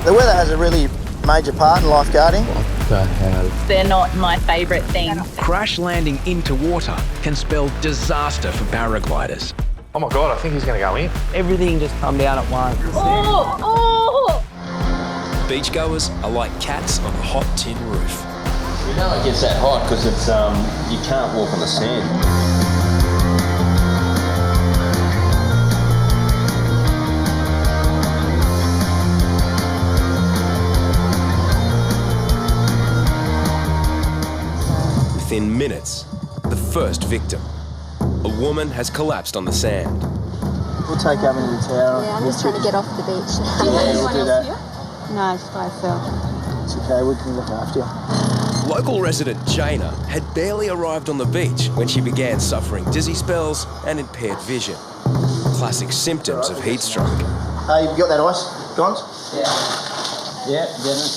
The weather has a really major part in lifeguarding. They're not my favourite thing. Crash landing into water can spell disaster for paragliders. Oh my God, I think he's going to go in. Everything just come down at once. Oh! Beachgoers are like cats on a hot tin roof. You know it gets that hot because it's you can't walk on the sand. Within minutes, the first victim. A woman has collapsed on the sand. We'll take up into the tower. Yeah, I'm just trying to get off the beach. Do you have anyone else here? No, just by myself. It's okay, we can look after you. Local resident Jana had barely arrived on the beach when she began suffering dizzy spells and impaired vision. Classic symptoms of heat stroke. Hey, you got that ice, Gons? Yeah, get it.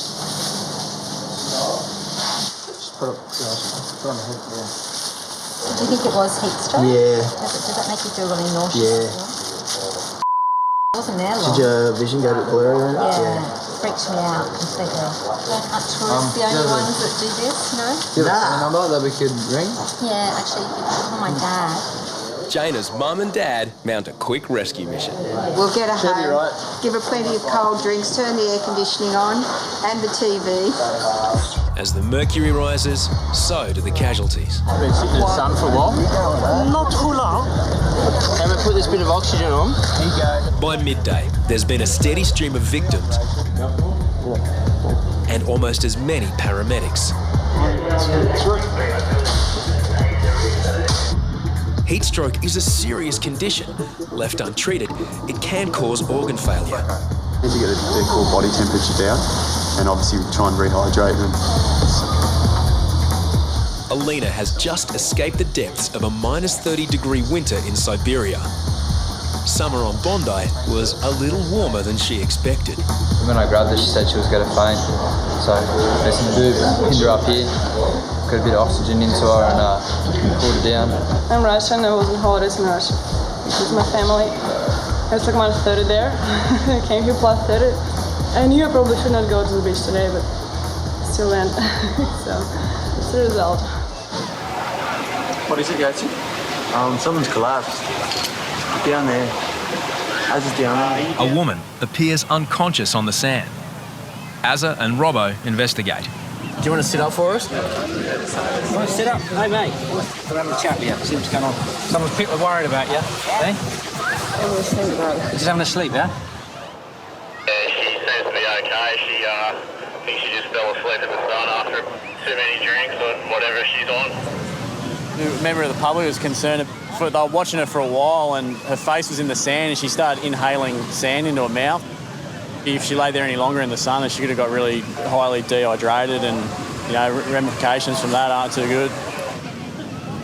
Just put on the head, yeah. So do you think it was heat stroke? Yeah. Does that make you feel really nauseous? Yeah. I wasn't there long. Did your vision go a bit blurry? Yeah. Freaks me out completely. Aren't tourists the only ones that do this, no? Do you have a number that we could ring? Yeah, actually, call my dad. Jana's mum and dad mount a quick rescue mission. We'll get her She'll be home, right. give her plenty of cold drinks, turn the air conditioning on and the TV. As the mercury rises, so do the casualties. I've been sitting in the sun for a while. Not too long. Can we put this bit of oxygen on? By midday, there's been a steady stream of victims and almost as many paramedics. Heat stroke is a serious condition. Left untreated, it can cause organ failure. Need to get their core body temperature down and obviously try and rehydrate them. Alina has just escaped the depths of a minus 30-degree winter in Siberia. Summer on Bondi was a little warmer than she expected. When I grabbed her, she said she was going to faint. So there's some boob, pinned her up here, got a bit of oxygen into her and pulled her down. I'm Russian, I was on holidays in Russia with my family. I was like minus 30 there. I came here plus 30. I knew I probably should not go to the beach today, but still went. So it's the result. What is it, Gatsy? Someone's collapsed. Down there. As is Deano. A woman appears unconscious on the sand. Azza and Robbo investigate. Do you want to sit up for us? Want to sit up? Hey, mate. We're having a chat with you. See what's going on. Someone's worried about you. Eh? Just having a sleep, yeah? Yeah, she seems to be okay. She thinks she just fell asleep in the sun after too many drinks or whatever she's on. A member of the public was concerned. They were watching her for a while and her face was in the sand and she started inhaling sand into her mouth. If she lay there any longer in the sun, then she could have got really highly dehydrated and, you know, ramifications from that aren't too good.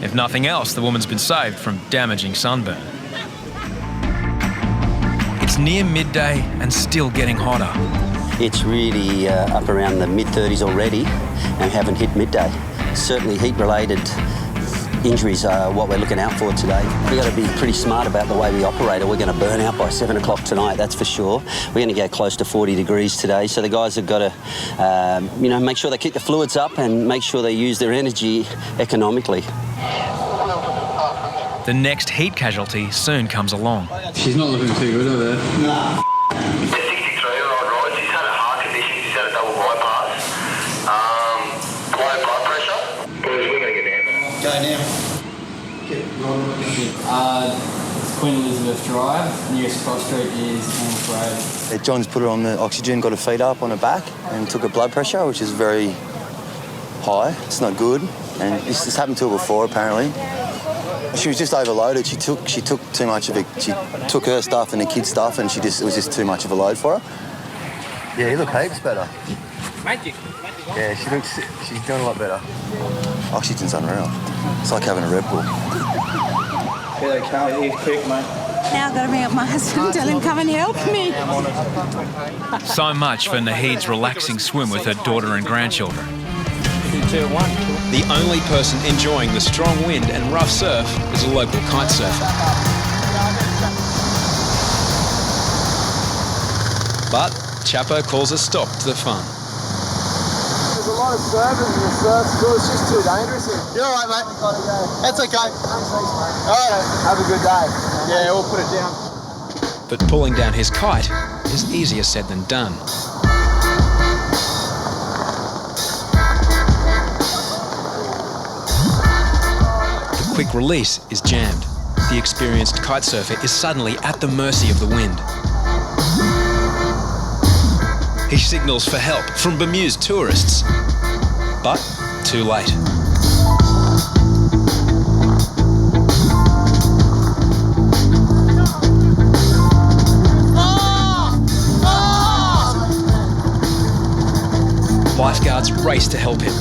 If nothing else, the woman's been saved from damaging sunburn. It's near midday and still getting hotter. It's really up around the mid-30s already and haven't hit midday. Certainly heat-related injuries are what we're looking out for today. We've got to be pretty smart about the way we operate or we're going to burn out by 7 o'clock tonight, that's for sure. We're going to go close to 40 degrees today, so the guys have got to, make sure they keep the fluids up and make sure they use their energy economically. The next heat casualty soon comes along. She's not looking too good, are they? Nah. 63-year-old Rod, she's had a heart condition, she's had a double bypass. Low blood pressure. Boys, we're going to get down. Go now. Queen Elizabeth Drive, nearest cross street is Anne's Road. John's put her on the oxygen, got her feet up on her back and took her blood pressure, which is very high. It's not good, and this happened to her before apparently. She was just overloaded. She took too much of it. She took her stuff and the kids' stuff, and it was just too much of a load for her. Yeah, you look heaps better. Magic. Yeah, she's doing a lot better. Oxygen's unreal. It's like having a Red Bull. Yeah, they can't eat quick, mate. Now I've got to ring up my husband, tell him come and help me. So much for Naheed's relaxing swim with her daughter and grandchildren. 2, 1. The only person enjoying the strong wind and rough surf is a local kite surfer. But Chappo calls a stop to the fun. There's a lot of surfers in the surf school. It's just too dangerous here. You're all right, mate. That's okay. All right, have a good day. Yeah, we'll put it down. But pulling down his kite is easier said than done. The quick release is jammed. The experienced kite surfer is suddenly at the mercy of the wind. He signals for help from bemused tourists, but too late. Lifeguards race to help him,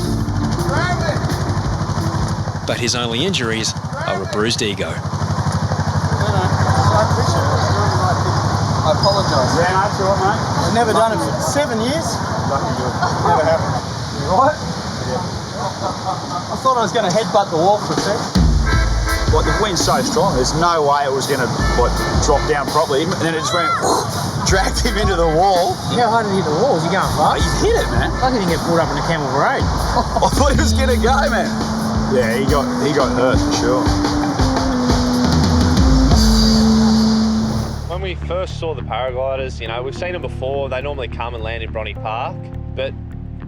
but his only injuries are a bruised ego. I apologise. Yeah, no, it's all right, mate. I've never done it for 7 years. Lucky you. Never happened. You all right? Yeah. I thought I was going to headbutt the wall for a sec. Like, the wind's so strong, there's no way it was going to drop down properly. And then it just went, dragged him into the wall. How hard did he hit the wall? Was he going Oh, fast? he hit it, man. I didn't get pulled up in a camel parade. I thought he was going to go, man. Yeah, he got hurt for sure. When we first saw the paragliders, you know, we've seen them before. They normally come and land in Bondi Park, but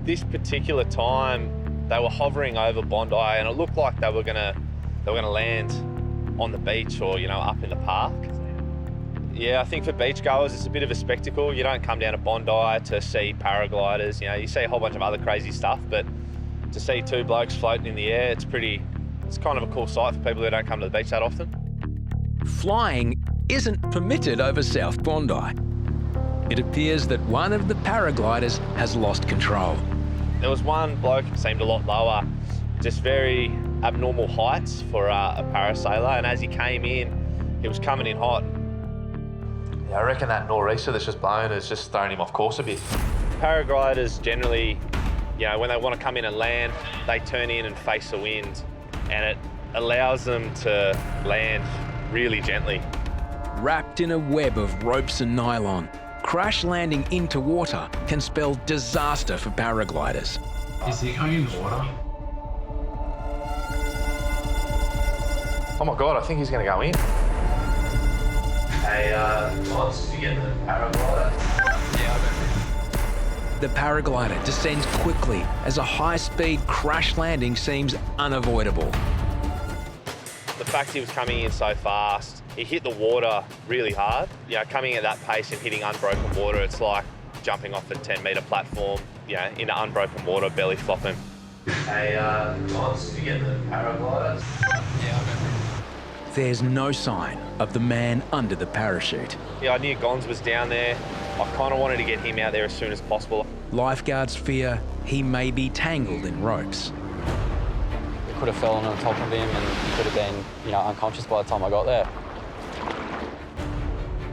this particular time they were hovering over Bondi, and it looked like they were gonna land on the beach or, you know, up in the park. Yeah, I think for beachgoers it's a bit of a spectacle. You don't come down to Bondi to see paragliders. You know, you see a whole bunch of other crazy stuff, but to see two blokes floating in the air, it's kind of a cool sight for people who don't come to the beach that often. Flying isn't permitted over South Bondi. It appears that one of the paragliders has lost control. There was one bloke who seemed a lot lower, just very abnormal heights for a parasailer, and as he came in, he was coming in hot. Yeah, I reckon that nor'easter that's just blown has just thrown him off course a bit. Paragliders generally, you know, when they want to come in and land, they turn in and face the wind, and it allows them to land really gently. Wrapped in a web of ropes and nylon, crash landing into water can spell disaster for paragliders. Is he going in the water? Oh my God, I think he's going to go in. Hey, Lance, did you get the paraglider? The paraglider descends quickly as a high-speed crash landing seems unavoidable. The fact he was coming in so fast, he hit the water really hard. You know, coming at that pace and hitting unbroken water, it's like jumping off a 10-metre platform, you know, into unbroken water, belly flopping. Hey, Lance, did you get the paraglider? There's no sign of the man under the parachute. Yeah, I knew Gons was down there. I kind of wanted to get him out there as soon as possible. Lifeguards fear he may be tangled in ropes. We could have fallen on top of him and he could have been, you know, unconscious by the time I got there.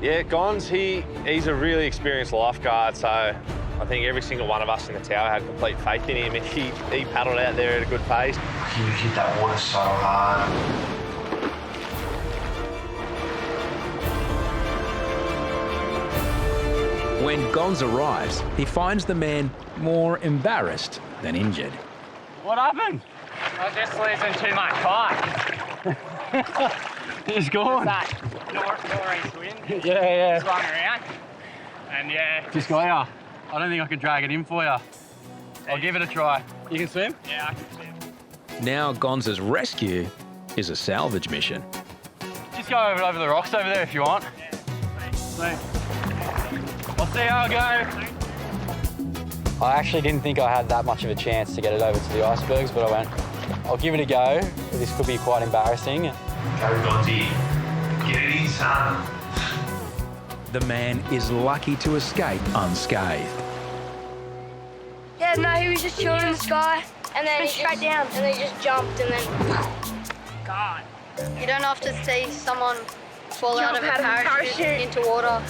Yeah, Gons, he's a really experienced lifeguard, so I think every single one of us in the tower had complete faith in him, and he paddled out there at a good pace. You hit that water so hard. When Gons arrives, he finds the man more embarrassed than injured. What happened? I was just losing too much kite. He's gone. That northeast wind. Yeah. Swung around. And yeah. Just got ya. I don't think I can drag it in for you. I'll give it a try. You can swim? Yeah, I can swim. Now Gons's rescue is a salvage mission. Just go over the rocks over there if you want. Yeah. I'll see how I go. I actually didn't think I had that much of a chance to get it over to the icebergs, but I went, I'll give it a go. This could be quite embarrassing. Go, Gonzi. Get it in, son. The man is lucky to escape unscathed. Yeah, no, he was just chilling in the sky, and then he straight down, and then he just jumped, and then... God. You don't often see someone fall out of a parachute into water.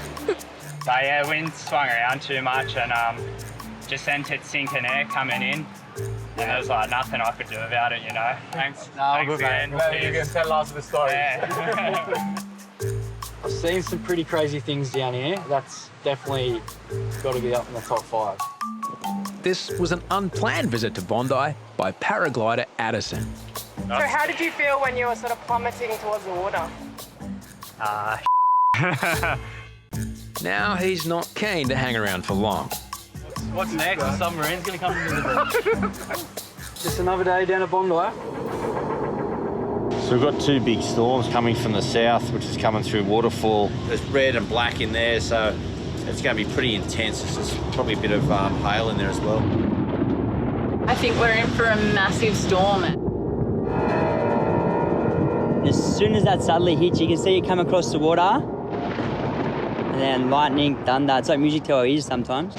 So yeah, wind swung around too much and just sent it sinking air coming in. And there was like nothing I could do about it, you know. Thanks. No, good man. You can tell us the story. Yeah. I I've seen some pretty crazy things down here. That's definitely got to be up in the top 5. This was an unplanned visit to Bondi by paraglider Addison. So how did you feel when you were sort of plummeting towards the water? Now he's not keen to hang around for long. What's next? The submarine's going to come into the beach. Just another day down at Bondi. So we've got 2 big storms coming from the south, which is coming through waterfall. There's red and black in there, so it's going to be pretty intense. There's probably a bit of hail in there as well. I think we're in for a massive storm. As soon as that southerly hits, you can see it come across the water. And then lightning, thunder. It's like music to our ears sometimes.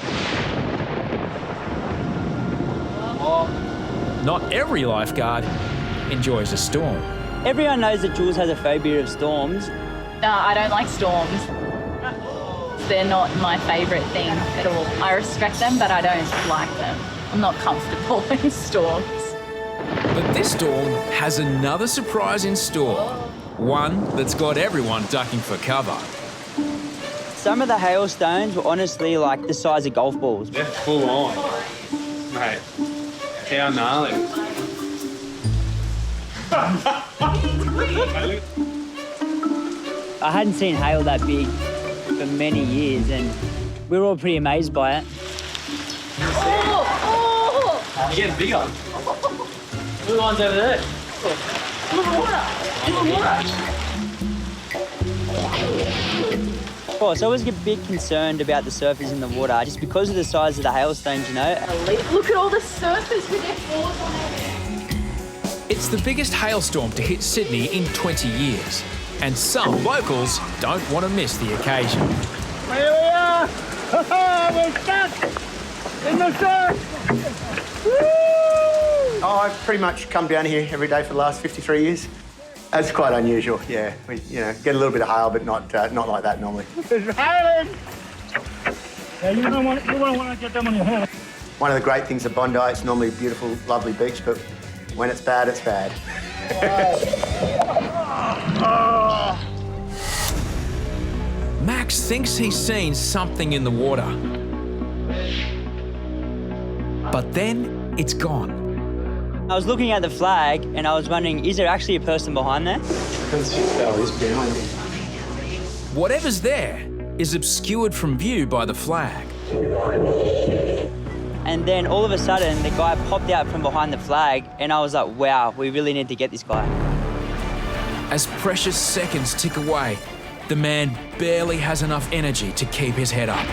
Not every lifeguard enjoys a storm. Everyone knows that Jules has a phobia of storms. No, I don't like storms. They're not my favourite thing at all. I respect them, but I don't like them. I'm not comfortable in storms. But this storm has another surprise in store. One that's got everyone ducking for cover. Some of the hailstones were honestly like the size of golf balls. They're full on. Mate, how gnarly. I hadn't seen hail that big for many years, and we were all pretty amazed by it. You're getting bigger. Look at the ones over there. Look at the water. Look at the water. Of course, I always get a bit concerned about the surfers in the water, just because of the size of the hailstones, you know. Look at all the surfers with their boards on it. It's the biggest hailstorm to hit Sydney in 20 years, and some locals don't want to miss the occasion. Here we are! We're stuck in the surf! Woo! Oh, I've pretty much come down here every day for the last 53 years. That's quite unusual, yeah. We, get a little bit of hail, but not like that normally. It's hailing! Yeah, you don't want to get them on your head. One of the great things of Bondi, it's normally a beautiful, lovely beach, but when it's bad, it's bad. Max thinks he's seen something in the water. But then it's gone. I was looking at the flag and I was wondering, is there actually a person behind there? Whatever's there is obscured from view by the flag. And then all of a sudden, the guy popped out from behind the flag and I was like, wow, we really need to get this guy. As precious seconds tick away, the man barely has enough energy to keep his head up.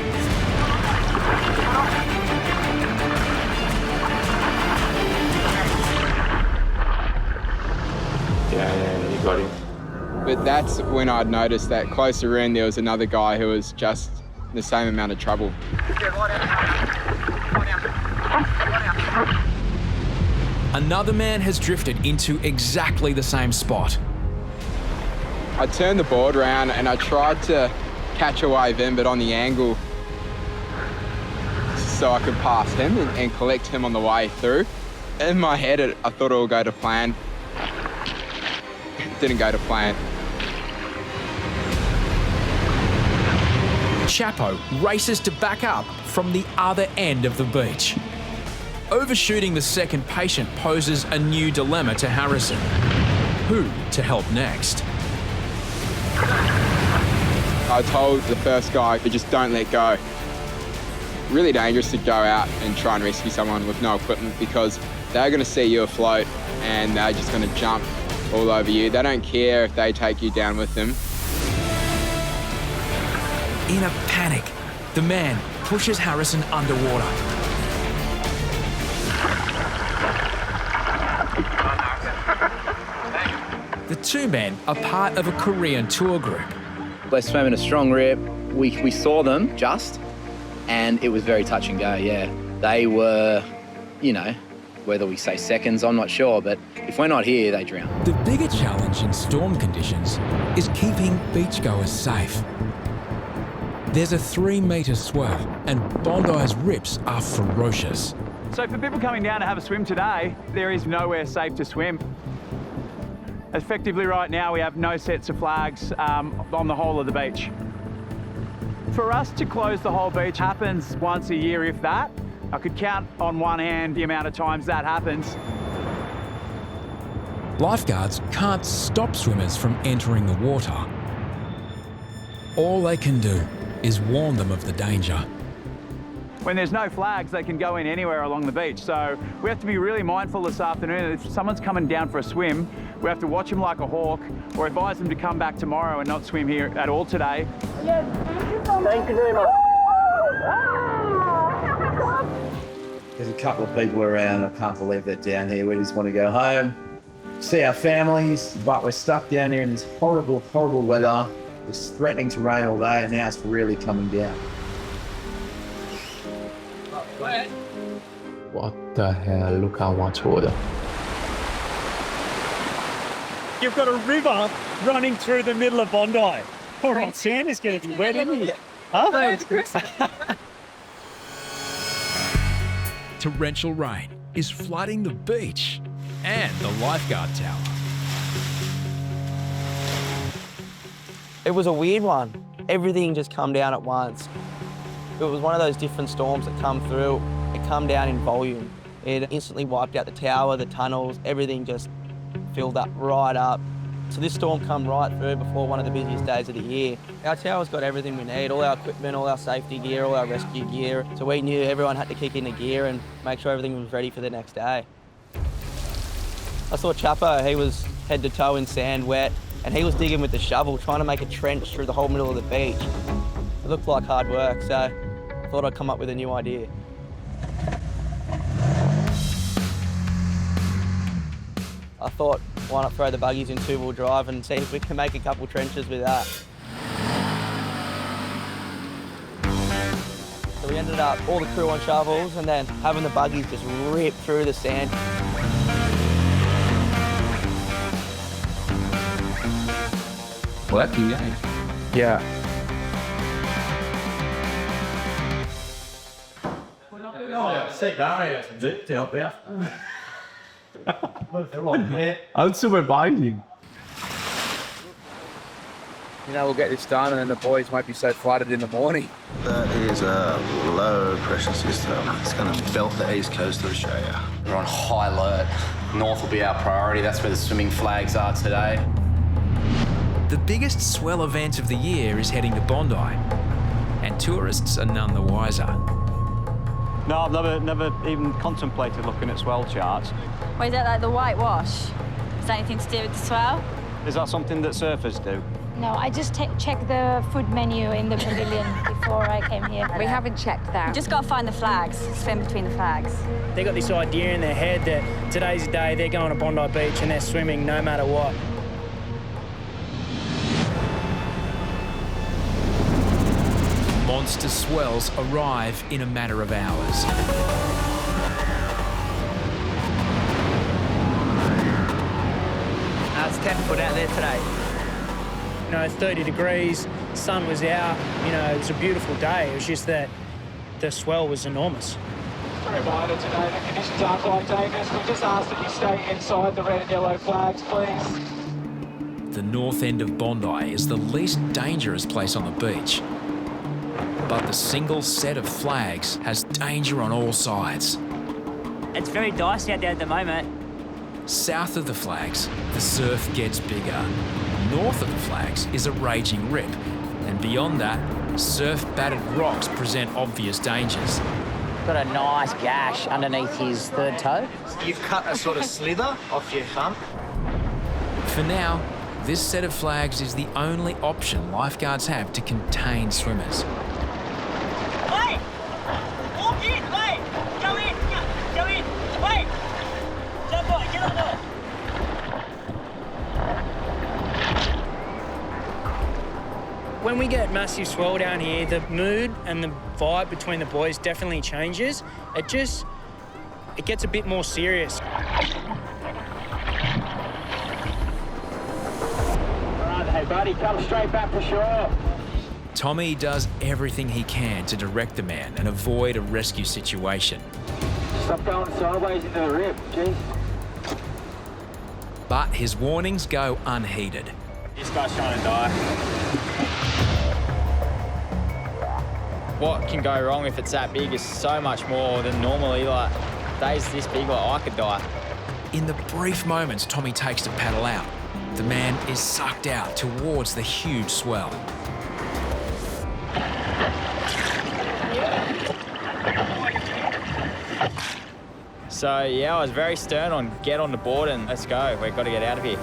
Yeah, you got him. But that's when I'd noticed that closer in there was another guy who was just in the same amount of trouble. Another man has drifted into exactly the same spot. I turned the board around and I tried to catch a wave in, but on the angle, so I could pass him and collect him on the way through. In my head, I thought it would go to plan. It didn't go to plan. Chapo races to back up from the other end of the beach. Overshooting the second patient poses a new dilemma to Harrison. Who to help next? I told the first guy to just don't let go. Really dangerous to go out and try and rescue someone with no equipment because they're going to see you afloat and they're just going to jump all over you. They don't care if they take you down with them. In a panic, the man pushes Harrison underwater. The two men are part of a Korean tour group. They swam in a strong rip. We saw them just, and it was very touch and go, yeah. They were, whether we say seconds, I'm not sure, but if we're not here, they drown. The bigger challenge in storm conditions is keeping beachgoers safe. There's a 3-metre swell, and Bondi's rips are ferocious. So for people coming down to have a swim today, there is nowhere safe to swim. Effectively right now we have no sets of flags on the whole of the beach. For us to close the whole beach happens once a year, if that. I could count on one hand the amount of times that happens. Lifeguards can't stop swimmers from entering the water. All they can do is warn them of the danger. When there's no flags, they can go in anywhere along the beach. So we have to be really mindful this afternoon. If someone's coming down for a swim, we have to watch them like a hawk or advise them to come back tomorrow and not swim here at all today. Thank you very much. There's a couple of people around. I can't believe they're down here. We just want to go home, see our families, but we're stuck down here in this horrible, horrible weather. It's threatening to rain all day, and now it's really coming down. What the hell? Look how much water. You've got a river running through the middle of Bondi. All right, sand is going to be wet, isn't it? Huh? Torrential rain is flooding the beach and the lifeguard tower. It was a weird one. Everything just come down at once. It was one of those different storms that come through. It come down in volume. It instantly wiped out the tower, the tunnels, everything just filled up right up. So this storm come right through before one of the busiest days of the year. Our tower's got everything we need, all our equipment, all our safety gear, all our rescue gear. So we knew everyone had to kick into gear and make sure everything was ready for the next day. I saw Chapo, he was head to toe in sand, wet, and he was digging with the shovel, trying to make a trench through the whole middle of the beach. It looked like hard work, so I thought I'd come up with a new idea. I thought, why not throw the buggies in two-wheel drive and see if we can make a couple trenches with that. So we ended up, all the crew on shovels, and then having the buggies just rip through the sand. Working, eh? Yeah. I'm super binding. You know, we'll get this done and then the boys won't be so flooded in the morning. That is a low pressure system. It's going to belt the east coast of Australia. We're on high alert. North will be our priority. That's where the swimming flags are today. The biggest swell event of the year is heading to Bondi, and tourists are none the wiser. No, I've never even contemplated looking at swell charts. Why is that like the whitewash? Is that anything to do with the swell? Is that something that surfers do? No, I just checked the food menu in the pavilion before I came here. We haven't checked that. You just got to find the flags, swim between the flags. They got this idea in their head that today's the day they're going to Bondi Beach and they're swimming no matter what. Monster swells arrive in a matter of hours. It's 10 foot out there today. You know, 30 degrees, sun was out, you know, it was a beautiful day. It was just that the swell was enormous. Reminder today, the conditions are quite dangerous. We just ask that you stay inside the red and yellow flags, please. The north end of Bondi is the least dangerous place on the beach. But the single set of flags has danger on all sides. It's very dicey out there at the moment. South of the flags, the surf gets bigger. North of the flags is a raging rip. And beyond that, surf-battered rocks present obvious dangers. Got a nice gash underneath his third toe. You've cut a sort of slither off your hump. For now, this set of flags is the only option lifeguards have to contain swimmers. Wait! Walk in, wait! Go in, wait! Jump on, get on board! When we get massive swell down here, the mood and the vibe between the boys definitely changes. It gets a bit more serious. All right, hey buddy, come straight back to shore. Tommy does everything he can to direct the man and avoid a rescue situation. Stop going sideways into the rip, jeez. But his warnings go unheeded. This guy's trying to die. What can go wrong if it's that big is so much more than normally. Like, days this big, like, I could die. In the brief moments Tommy takes to paddle out, the man is sucked out towards the huge swell. So, yeah, I was very stern on get on the board and let's go. We've got to get out of here.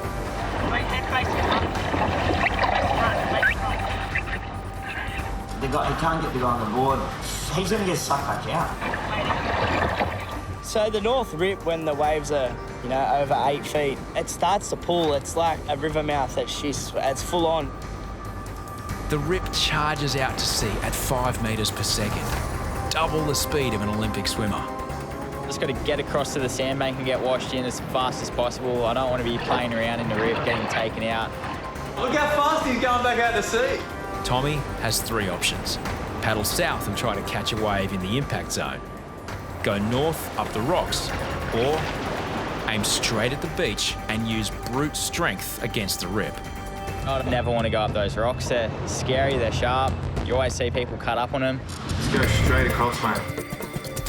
He can't get the guy on the board. He's going to get sucked back out. So the North Rip, when the waves are, over 8 feet, it starts to pull. It's like a river mouth. It's full on. The Rip charges out to sea at 5 metres per second, double the speed of an Olympic swimmer. Just got to get across to the sandbank and get washed in as fast as possible. I don't want to be playing around in the Rip, getting taken out. Look how fast he's going back out to sea. Tommy has 3 options. Paddle south and try to catch a wave in the impact zone. Go north up the rocks, or aim straight at the beach and use brute strength against the Rip. I never want to go up those rocks. They're scary, they're sharp. You always see people cut up on them. Let's go straight across, mate.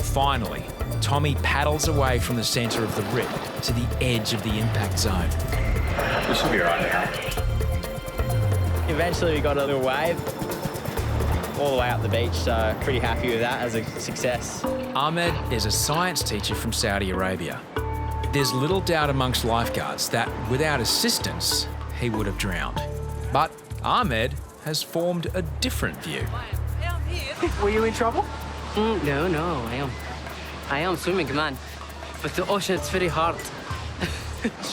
Finally, Tommy paddles away from the centre of the Rip to the edge of the impact zone. We should be right now. Eventually we got a little wave all the way up the beach, so pretty happy with that as a success. Ahmed is a science teacher from Saudi Arabia. There's little doubt amongst lifeguards that without assistance, he would have drowned. But Ahmed has formed a different view. Were you in trouble? No, I am swimming, man. But the ocean, it's very hard.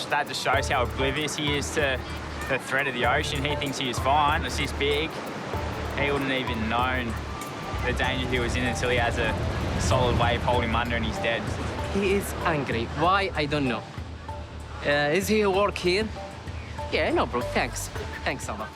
That just shows how oblivious he is to the threat of the ocean. He thinks he is fine. It's this big. He wouldn't even known the danger he was in until he has a solid wave holding him under and he's dead. He is angry. Why? I don't know. Is he work here? Yeah, no, bro. Thanks. Thanks a lot.